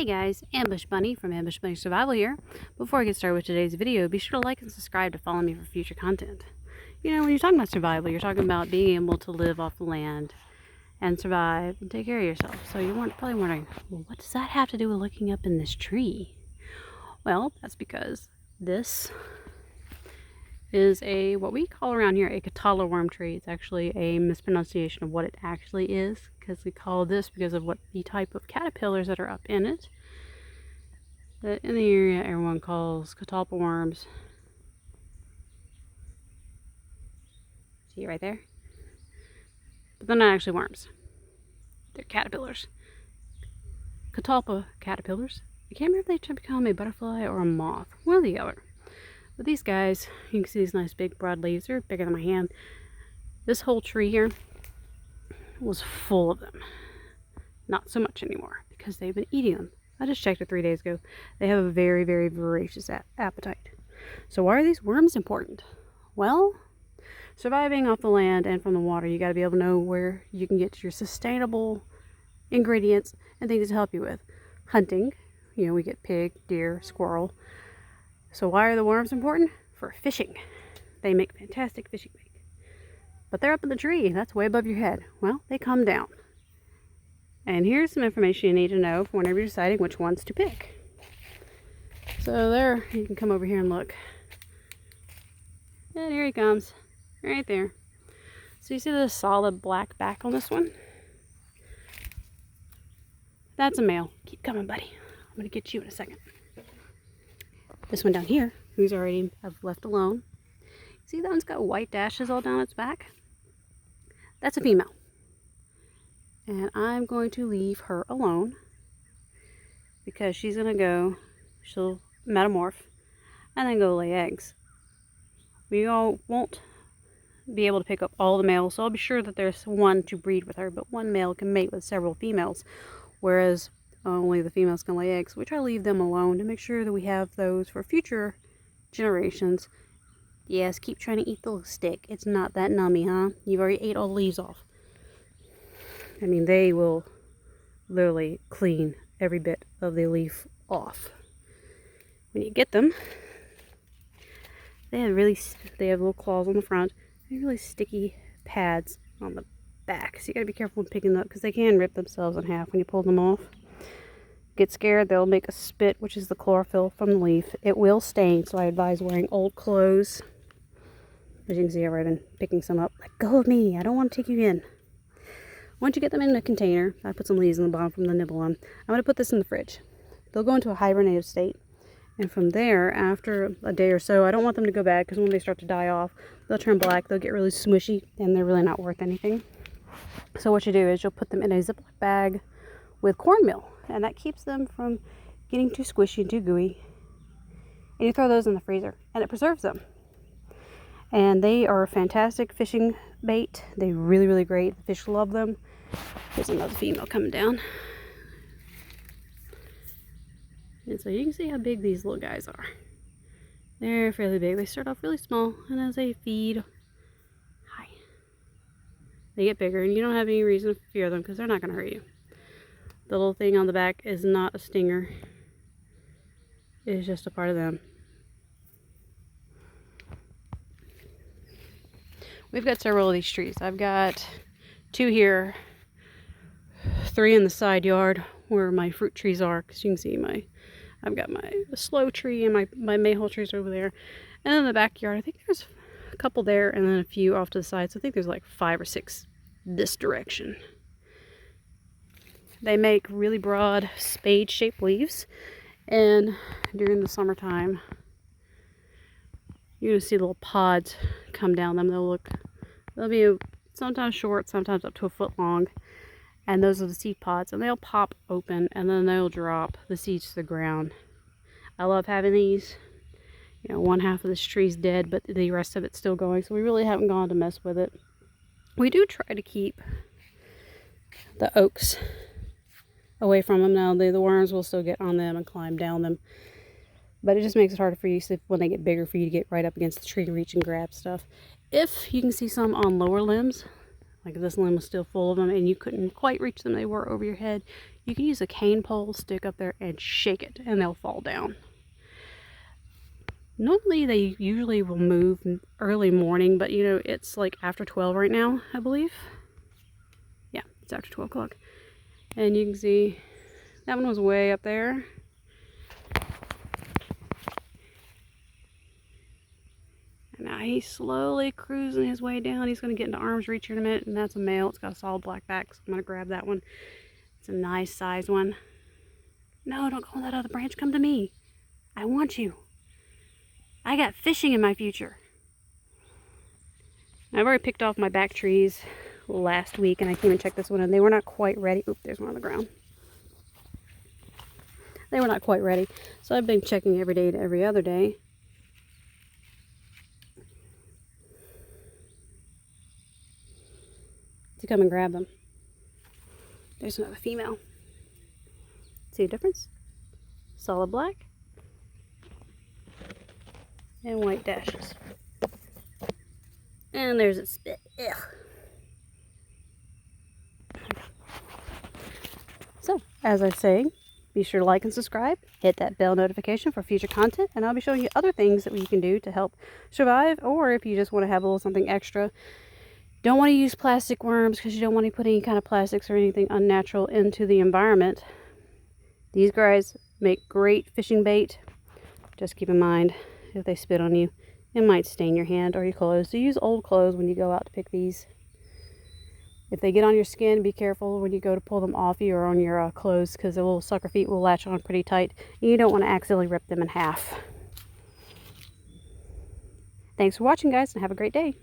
Hey guys, Ambush Bunny from Ambush Bunny Survival here. Before I get started with today's video, be sure to like and subscribe to follow me for future content. You know, when you're talking about survival, you're talking about being able to live off the land and survive and take care of yourself. So you're probably wondering, well, what does that have to do with looking up in this tree? Well, that's because this is what we call around here a Catalpa worm tree. It's actually a mispronunciation of what it actually is, because we call this because of what the type of caterpillars that are up in it. That in the area everyone calls Catalpa worms. See right there? But they're not actually worms. They're caterpillars. Catalpa caterpillars. I can't remember if they become a butterfly or a moth. One or the other. But these guys, you can see these nice big broad leaves. They're bigger than my hand. This whole tree here was full of them. Not so much anymore because they've been eating them. I just checked it 3 days ago. They have a very, very voracious appetite. So why are these worms important? Well, surviving off the land and from the water, you got to be able to know where you can get your sustainable ingredients and things to help you with. Hunting, you know, we get pig, deer, squirrel. So why are the worms important? For fishing. They make fantastic fishing bait. But they're up in the tree. That's way above your head. Well, they come down. And here's some information you need to know for whenever you're deciding which ones to pick. So there, you can come over here and look. And here he comes. Right there. So you see the solid black back on this one? That's a male. Keep coming, buddy. I'm going to get you in a second. This one down here, who's already I've left alone. See, that one's got white dashes all down its back. That's a female. And I'm going to leave her alone because she's going to go, she'll metamorph and then go lay eggs. We all won't be able to pick up all the males, so I'll be sure that there's one to breed with her, but one male can mate with several females, whereas only the females can lay eggs. We try to leave them alone to make sure that we have those for future generations. Yes, keep trying to eat the stick. It's not that nummy, huh? You've already ate all the leaves off. I mean, they will literally clean every bit of the leaf off. When you get them, they have little claws on the front. They have really sticky pads on the back. So you gotta be careful when picking them up because they can rip themselves in half when you pull them off. Get scared, they'll make a spit, which is the chlorophyll from the leaf. It will stain, so I advise wearing old clothes. As you can see, I've already been picking some up. Let go of me, I don't want to take you in. Once you get them in a container, I put some leaves on the bottom from the nibble on. I'm going to put this in the fridge. They'll go into a hibernative state. And from there, after a day or so, I don't want them to go bad because when they start to die off, they'll turn black, they'll get really smushy, and they're really not worth anything. So what you do is you'll put them in a Ziploc bag with cornmeal. And that keeps them from getting too squishy and too gooey. And you throw those in the freezer and it preserves them. And they are a fantastic fishing bait. They're really, really great. The fish love them. There's another female coming down. And so you can see how big these little guys are. They're fairly big. They start off really small, and as they feed, they get bigger, and you don't have any reason to fear them because they're not going to hurt you. The little thing on the back is not a stinger. It's just a part of them. We've got several of these trees. I've got 2 here, 3 in the side yard where my fruit trees are, because you can see I've got my sloe tree and my mayhole trees over there. And in the backyard, I think there's a couple there and then a few off to the side. So I think there's like 5 or 6 this direction. They make really broad spade-shaped leaves, and during the summertime, you're going to see little pods come down them. They'll be sometimes short, sometimes up to a foot long, and those are the seed pods, and they'll pop open, and then they'll drop the seeds to the ground. I love having these. You know, one half of this tree's dead, but the rest of it's still going, so we really haven't gone to mess with it. We do try to keep the oaks away from them. Now the worms will still get on them and climb down them, but it just makes it harder for you when they get bigger for you to get right up against the tree and reach and grab stuff. If you can see some on lower limbs, like this limb was still full of them and you couldn't quite reach them, they were over your head, You can use a cane pole, stick up there and shake it and they'll fall down. Normally they usually will move early morning, but you know, it's like after 12 right now, I believe. Yeah, it's after 12 o'clock. And you can see that one was way up there. And now he's slowly cruising his way down. He's going to get into arm's reach here in a minute, and that's a male. It's got a solid black back, so I'm going to grab that one. It's a nice size one. No, don't go on that other branch. Come to me. I want you. I got fishing in my future. I've already picked off my back trees last week, and I came and checked this one, and they were not quite ready. Oop, there's one on the ground. They were not quite ready, so I've been checking every day to every other day. To come and grab them. There's another female. See a difference? Solid black and white dashes. And there's its spit. Ugh. So, as I say, be sure to like and subscribe. Hit that bell notification for future content, and I'll be showing you other things that you can do to help survive, or if you just want to have a little something extra. Don't want to use plastic worms because you don't want to put any kind of plastics or anything unnatural into the environment. These guys make great fishing bait. Just keep in mind, if they spit on you, it might stain your hand or your clothes. So use old clothes when you go out to pick these. If they get on your skin, be careful when you go to pull them off you or on your clothes, because the little sucker feet will latch on pretty tight, and you don't want to accidentally rip them in half. Thanks for watching, guys, and have a great day.